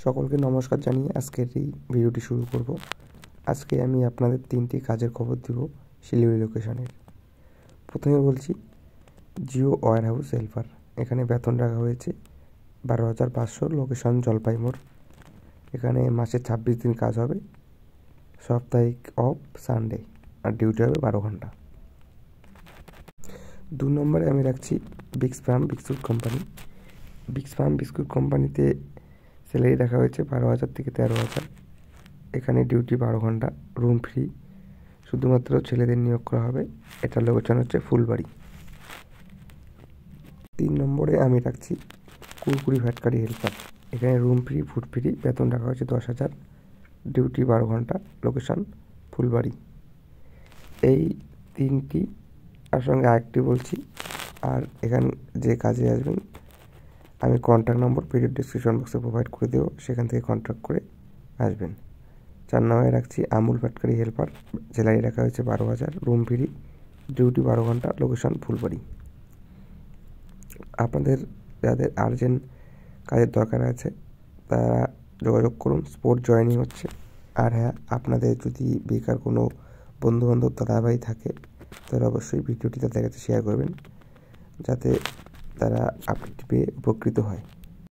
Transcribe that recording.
সকলকে নমস্কার জানিয়ে আজকের এই ভিডিওটি শুরু করব। আজকে আমি আপনাদের 3টি কাজের খবর দিব শিলিগুড়ি লোকেশনের। প্রথমে বলছি জিও ওয়্যার হাউস হেল্পার। এখানে বেতন রাখা হয়েছে 12,500, লোকেশন জলপাইমোড়। এখানে মাসে 26 দিন কাজ হবে, সাপ্তাহিক অফ সানডে, আর ডিউটি হবে 12 ঘন্টা। 2 নম্বরে আমি রাখছি Bix farm biscuit company. Bix farm biscuit কোম্পানিতে স্যালারি রাখা হয়েছে 12,000 থেকে 13,000। এখানে ডিউটি 12 ঘন্টা, রুম ফ্রি, শুধুমাত্র ছেলেদের নিয়োগ করা হবে। এটা লোকেশন হচ্ছে ফুলবাড়ি। 3 নম্বরে আমি রাখছি কুরকুরি ফ্যাক্টরি হেল্পার। এখানে রুম ফ্রি, ফুড ফ্রি, বেতন রাখা হয়েছে 10,000, ডিউটি 12 ঘন্টা, লোকেশন ফুলবাড়ি। এই 3টি আর সঙ্গে আরেকটি বলছি। আর এখানে যে কাজে আসবেন আমি কন্ট্যাক্ট নম্বর ভিডিও ডিসক্রিপশন বক্সে প্রোভাইড করে দেবো, সেখান থেকে কন্ট্যাক্ট করে আসবেন। 4 নম্বরে রাখছি আমুল ফ্যাক্টরি হেল্পার। স্যালারি রাখা হয়েছে 12,000, রুম ফ্রি, ডিউটি 12 ঘন্টা, লোকেশন ফুলবাড়ি। আপনাদের যাদের আর্জেন্ট কাজের দরকার আছে তারা যোগাযোগ করুন, স্পট জয়েনিং হচ্ছে। আর হ্যাঁ, আপনাদের যদি বেকার কোনো বন্ধুবান্ধব দাদাভাই থাকে তাহলে অবশ্যই ভিডিওটি তাদের কাছে শেয়ার করবেন, যাতে তারা আপডেট পেয়ে উপকৃত হয়।